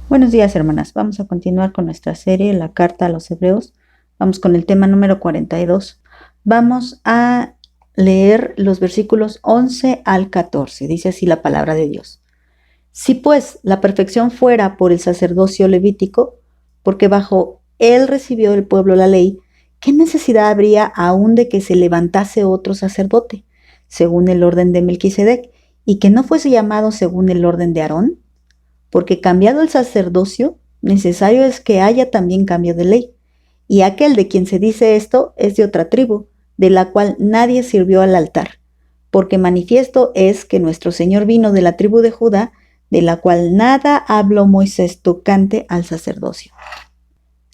Buenos días, hermanas. Vamos a continuar con nuestra serie, la carta a los Hebreos. Vamos con el tema número 42. Vamos a leer los versículos 11 al 14. Dice así la palabra de Dios. Si pues la perfección fuera por el sacerdocio levítico, porque bajo él recibió el pueblo la ley, ¿qué necesidad habría aún de que se levantase otro sacerdote, según el orden de Melquisedec, y que no fuese llamado según el orden de Aarón? Porque cambiado el sacerdocio, necesario es que haya también cambio de ley. Y aquel de quien se dice esto es de otra tribu, de la cual nadie sirvió al altar. Porque manifiesto es que nuestro Señor vino de la tribu de Judá, de la cual nada habló Moisés tocante al sacerdocio.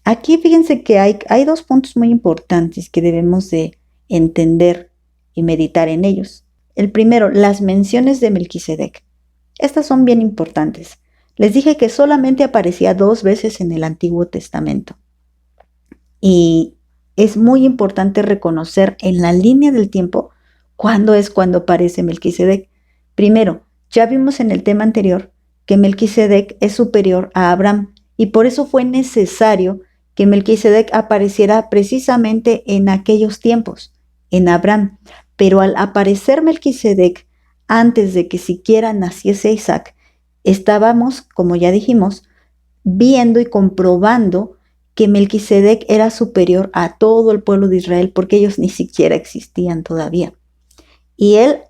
Aquí fíjense que hay dos puntos muy importantes que debemos de entender y meditar en ellos. El primero, las menciones de Melquisedec. Estas son bien importantes. Les dije que solamente aparecía 2 veces en el Antiguo Testamento. Y es muy importante reconocer en la línea del tiempo cuándo aparece Melquisedec. Primero, ya vimos en el tema anterior que Melquisedec es superior a Abraham y por eso fue necesario que Melquisedec apareciera precisamente en aquellos tiempos, en Abraham. Pero al aparecer Melquisedec, antes de que siquiera naciese Isaac, estábamos, como ya dijimos, viendo y comprobando que Melquisedec era superior a todo el pueblo de Israel porque ellos ni siquiera existían todavía. Y él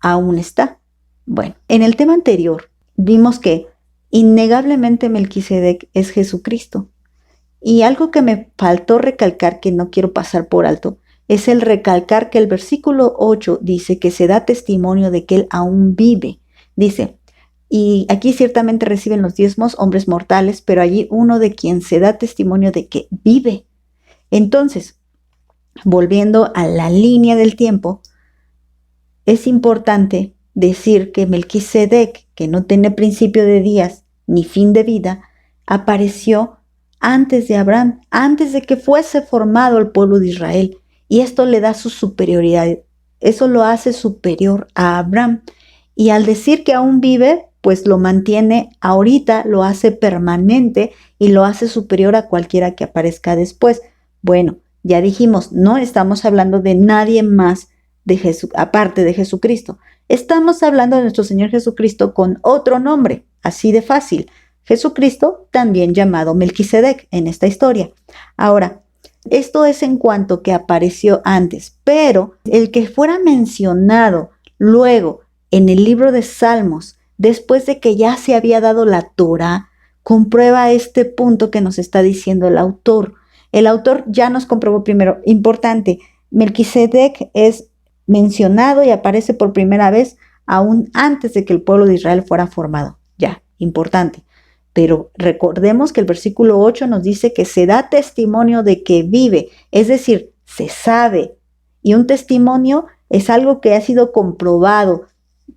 aún está. Bueno, en el tema anterior vimos que innegablemente Melquisedec es Jesucristo. Y algo que me faltó recalcar, que no quiero pasar por alto, es el recalcar que el versículo 8 dice que se da testimonio de que él aún vive. Dice, y aquí ciertamente reciben los diezmos hombres mortales, pero allí uno de quien se da testimonio de que vive. Entonces, volviendo a la línea del tiempo, es importante decir que Melquisedec, que no tiene principio de días ni fin de vida, apareció antes de Abraham, antes de que fuese formado el pueblo de Israel. Y esto le da su superioridad, eso lo hace superior a Abraham. Y al decir que aún vive, pues lo mantiene ahorita, lo hace permanente y lo hace superior a cualquiera que aparezca después. Bueno, ya dijimos, no estamos hablando de nadie más aparte de Jesucristo. Estamos hablando de nuestro Señor Jesucristo con otro nombre, así de fácil. Jesucristo, también llamado Melquisedec en esta historia. Ahora, esto es en cuanto que apareció antes, pero el que fuera mencionado luego en el libro de Salmos, después de que ya se había dado la Torá, comprueba este punto que nos está diciendo el autor. El autor ya nos comprobó primero, importante, Melquisedec es mencionado y aparece por primera vez aún antes de que el pueblo de Israel fuera formado. Ya, importante. Pero recordemos que el versículo 8 nos dice que se da testimonio de que vive, es decir, se sabe. Y un testimonio es algo que ha sido comprobado,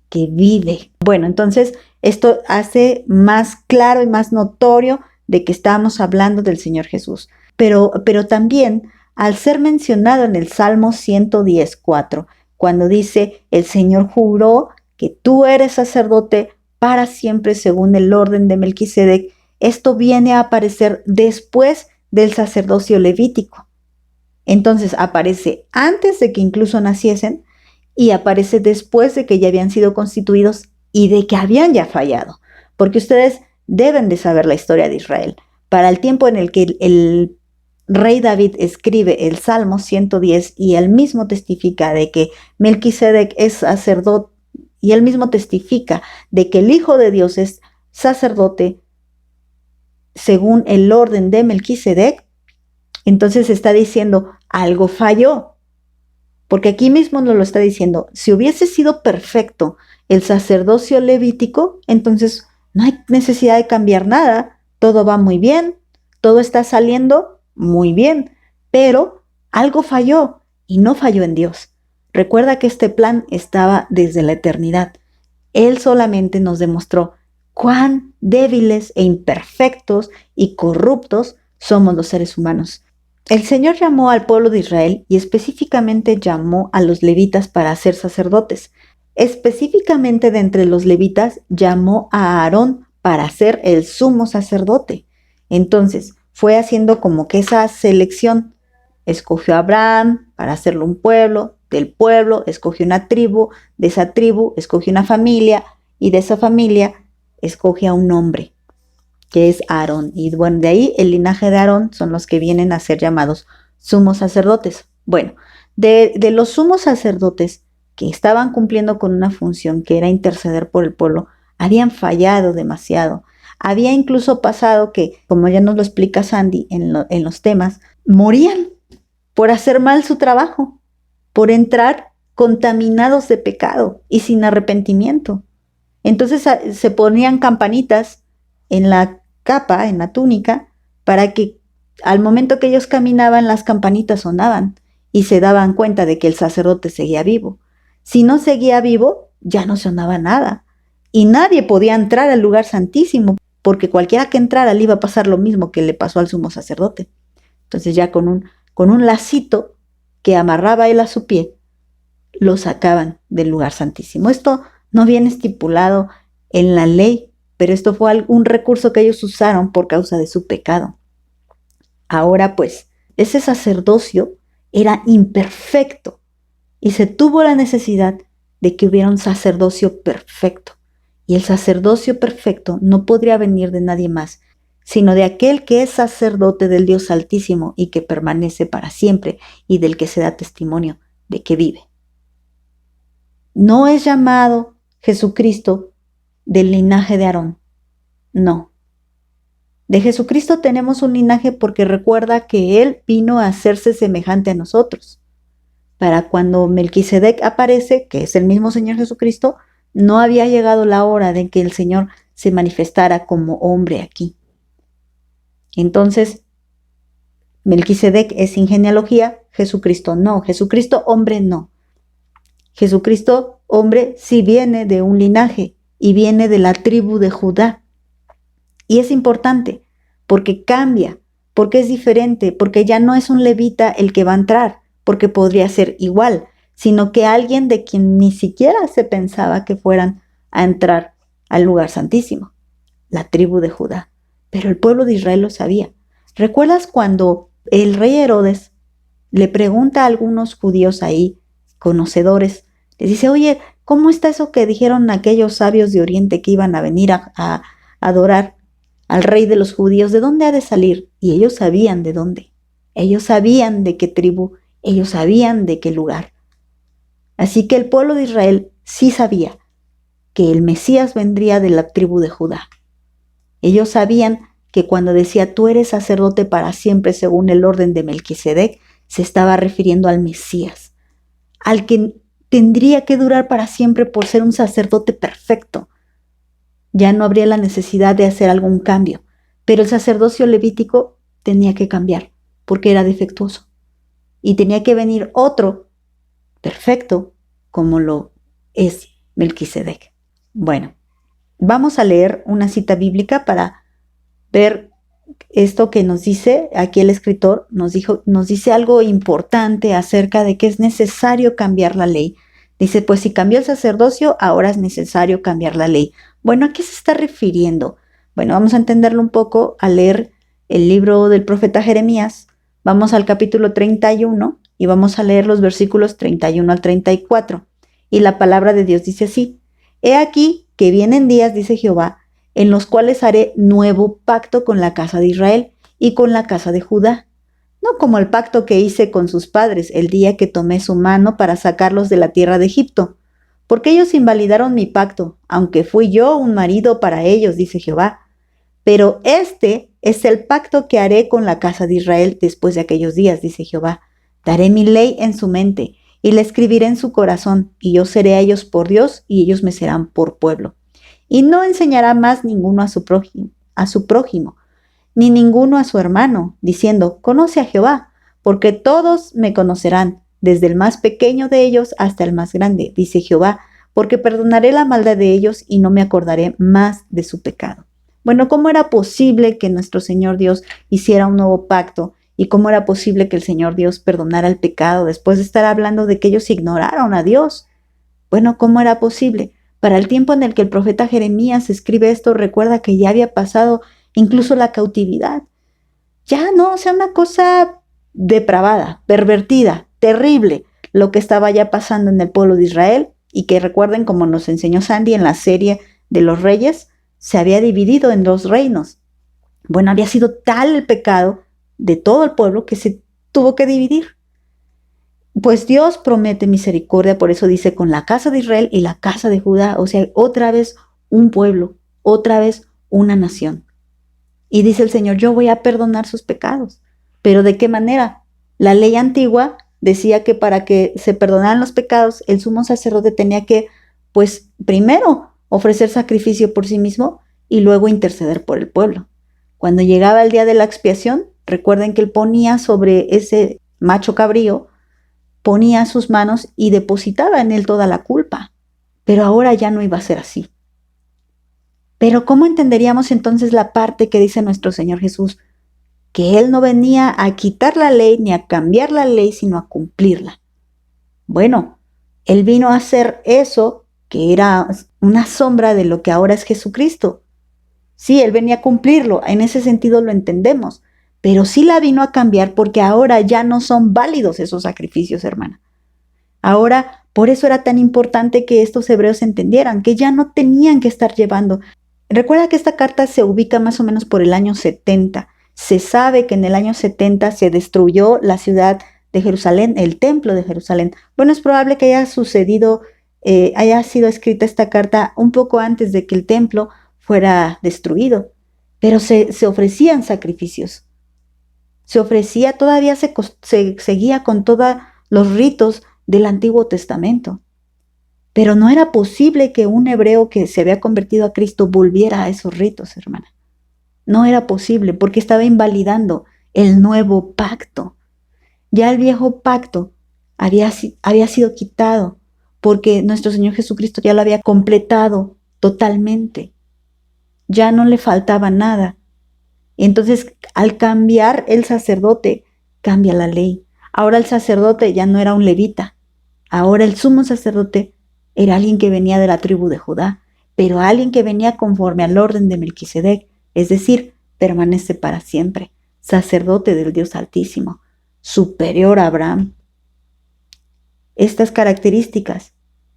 que vive. Bueno, entonces esto hace más claro y más notorio de que estamos hablando del Señor Jesús. Pero también al ser mencionado en el Salmo 110:4, cuando dice, el Señor juró que tú eres sacerdote para siempre según el orden de Melquisedec, esto viene a aparecer después del sacerdocio levítico. Entonces aparece antes de que incluso naciesen y aparece después de que ya habían sido constituidos y de que habían ya fallado. Porque ustedes deben de saber la historia de Israel. Para el tiempo en el que el rey David escribe el Salmo 110 y él mismo testifica de que Melquisedec es sacerdote y él mismo testifica de que el Hijo de Dios es sacerdote según el orden de Melquisedec, entonces está diciendo algo falló. Porque aquí mismo nos lo está diciendo, si hubiese sido perfecto el sacerdocio levítico, entonces no hay necesidad de cambiar nada, todo va muy bien, todo está saliendo muy bien, pero algo falló y no falló en Dios. Recuerda que este plan estaba desde la eternidad. Él solamente nos demostró cuán débiles e imperfectos y corruptos somos los seres humanos. El Señor llamó al pueblo de Israel y específicamente llamó a los levitas para ser sacerdotes. Específicamente de entre los levitas llamó a Aarón para ser el sumo sacerdote. Entonces, fue haciendo como que esa selección. Escogió a Abraham para hacerlo un pueblo, del pueblo escogió una tribu, de esa tribu escogió una familia y de esa familia escoge a un hombre, que es Aarón. Y bueno, de ahí el linaje de Aarón son los que vienen a ser llamados sumos sacerdotes. Bueno, de los sumos sacerdotes que estaban cumpliendo con una función que era interceder por el pueblo, habían fallado demasiado. Había incluso pasado que, como ya nos lo explica Sandy en los temas, morían por hacer mal su trabajo, por entrar contaminados de pecado y sin arrepentimiento. Entonces se ponían campanitas en la capa, en la túnica, para que al momento que ellos caminaban las campanitas sonaban y se daban cuenta de que el sacerdote seguía vivo. Si no seguía vivo, ya no sonaba nada y nadie podía entrar al lugar santísimo, porque cualquiera que entrara le iba a pasar lo mismo que le pasó al sumo sacerdote. Entonces ya con un lacito que amarraba él a su pie, lo sacaban del lugar santísimo. Esto no viene estipulado en la ley, pero esto fue un recurso que ellos usaron por causa de su pecado. Ahora pues, ese sacerdocio era imperfecto y se tuvo la necesidad de que hubiera un sacerdocio perfecto. Y el sacerdocio perfecto no podría venir de nadie más, sino de aquel que es sacerdote del Dios Altísimo y que permanece para siempre y del que se da testimonio de que vive. No es llamado Jesucristo del linaje de Aarón, no. De Jesucristo tenemos un linaje porque recuerda que Él vino a hacerse semejante a nosotros. Para cuando Melquisedec aparece, que es el mismo Señor Jesucristo, no había llegado la hora de que el Señor se manifestara como hombre aquí. Entonces, Melquisedec es sin genealogía, Jesucristo no. Jesucristo hombre no. Jesucristo hombre sí viene de un linaje y viene de la tribu de Judá. Y es importante porque cambia, porque es diferente, porque ya no es un levita el que va a entrar, porque podría ser igual, sino que alguien de quien ni siquiera se pensaba que fueran a entrar al lugar santísimo, la tribu de Judá. Pero el pueblo de Israel lo sabía. ¿Recuerdas cuando el rey Herodes le pregunta a algunos judíos ahí, conocedores, les dice, oye, ¿cómo está eso que dijeron aquellos sabios de Oriente que iban a venir a adorar al rey de los judíos? ¿De dónde ha de salir? Y ellos sabían de dónde. Ellos sabían de qué tribu, ellos sabían de qué lugar. Así que el pueblo de Israel sí sabía que el Mesías vendría de la tribu de Judá. Ellos sabían que cuando decía tú eres sacerdote para siempre según el orden de Melquisedec, se estaba refiriendo al Mesías, al que tendría que durar para siempre por ser un sacerdote perfecto. Ya no habría la necesidad de hacer algún cambio, pero el sacerdocio levítico tenía que cambiar porque era defectuoso y tenía que venir otro perfecto como lo es Melquisedec. Bueno, vamos a leer una cita bíblica para ver esto que nos dice aquí el escritor. Nos dice algo importante acerca de que es necesario cambiar la ley. Dice, pues si cambió el sacerdocio, ahora es necesario cambiar la ley. Bueno, ¿a qué se está refiriendo? Bueno, vamos a entenderlo un poco al leer el libro del profeta Jeremías. Vamos al capítulo 31 y vamos a leer los versículos 31 al 34. Y la palabra de Dios dice así, he aquí que vienen días, dice Jehová, en los cuales haré nuevo pacto con la casa de Israel y con la casa de Judá, no como el pacto que hice con sus padres el día que tomé su mano para sacarlos de la tierra de Egipto, porque ellos invalidaron mi pacto, aunque fui yo un marido para ellos, dice Jehová. Pero este es el pacto que haré con la casa de Israel después de aquellos días, dice Jehová. Daré mi ley en su mente y la escribiré en su corazón, y yo seré a ellos por Dios y ellos me serán por pueblo. Y no enseñará más ninguno a su prójimo, ni ninguno a su hermano, diciendo, conoce a Jehová, porque todos me conocerán, desde el más pequeño de ellos hasta el más grande, dice Jehová, porque perdonaré la maldad de ellos y no me acordaré más de su pecado. Bueno, ¿cómo era posible que nuestro Señor Dios hiciera un nuevo pacto? ¿Y cómo era posible que el Señor Dios perdonara el pecado después de estar hablando de que ellos ignoraron a Dios? Bueno, ¿cómo era posible? Para el tiempo en el que el profeta Jeremías escribe esto, recuerda que ya había pasado incluso la cautividad. Ya no, o sea, una cosa depravada, pervertida, terrible, lo que estaba ya pasando en el pueblo de Israel, y que recuerden, como nos enseñó Sandy en la serie de los reyes, se había dividido en 2 reinos. Bueno, había sido tal el pecado de todo el pueblo que se tuvo que dividir. Pues Dios promete misericordia, por eso dice con la casa de Israel y la casa de Judá, o sea, otra vez un pueblo, otra vez una nación. Y dice el Señor, yo voy a perdonar sus pecados. ¿Pero de qué manera? La ley antigua decía que para que se perdonaran los pecados, el sumo sacerdote tenía que, pues, primero ofrecer sacrificio por sí mismo y luego interceder por el pueblo. Cuando llegaba el día de la expiación, recuerden que él ponía sobre ese macho cabrío, ponía sus manos y depositaba en él toda la culpa. Pero ahora ya no iba a ser así. Pero ¿cómo entenderíamos entonces la parte que dice nuestro Señor Jesús? Que Él no venía a quitar la ley ni a cambiar la ley, sino a cumplirla. Bueno, Él vino a hacer eso que era una sombra de lo que ahora es Jesucristo. Sí, Él venía a cumplirlo, en ese sentido lo entendemos, pero sí la vino a cambiar porque ahora ya no son válidos esos sacrificios, hermana. Ahora, por eso era tan importante que estos hebreos entendieran que ya no tenían que estar llevando. Recuerda que esta carta se ubica más o menos por el año 70. Se sabe que en el año 70 se destruyó la ciudad de Jerusalén, el templo de Jerusalén. Bueno, es probable que haya sucedido, haya sido escrita esta carta un poco antes de que el templo fuera destruido, pero se ofrecían sacrificios. Se ofrecía, todavía se seguía con todos los ritos del Antiguo Testamento. Pero no era posible que un hebreo que se había convertido a Cristo volviera a esos ritos, hermana. No era posible porque estaba invalidando el nuevo pacto. Ya el viejo pacto había sido quitado porque nuestro Señor Jesucristo ya lo había completado totalmente. Ya no le faltaba nada. Entonces, al cambiar el sacerdote, cambia la ley. Ahora el sacerdote ya no era un levita. Ahora el sumo sacerdote era alguien que venía de la tribu de Judá, pero alguien que venía conforme al orden de Melquisedec, es decir, permanece para siempre, sacerdote del Dios Altísimo, superior a Abraham. Estas características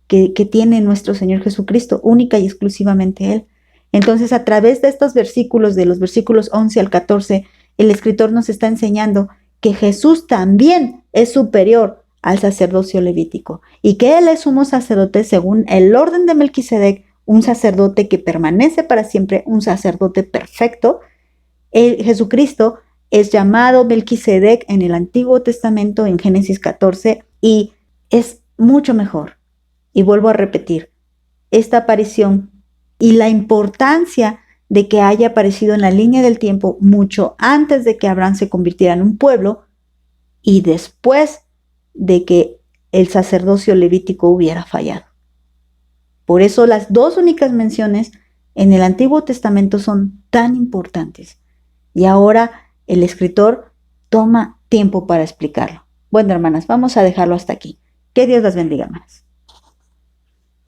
que tiene nuestro Señor Jesucristo, única y exclusivamente Él. Entonces, a través de estos versículos, de los versículos 11 al 14, el escritor nos está enseñando que Jesús también es superior al sacerdocio levítico y que Él es sumo sacerdote según el orden de Melquisedec, un sacerdote que permanece para siempre, un sacerdote perfecto. Jesucristo es llamado Melquisedec en el Antiguo Testamento, en Génesis 14, y es mucho mejor. Y vuelvo a repetir, esta aparición y la importancia de que haya aparecido en la línea del tiempo mucho antes de que Abraham se convirtiera en un pueblo y después de que el sacerdocio levítico hubiera fallado. Por eso las 2 únicas menciones en el Antiguo Testamento son tan importantes. Y ahora el escritor toma tiempo para explicarlo. Bueno, hermanas, vamos a dejarlo hasta aquí. Que Dios las bendiga, hermanas.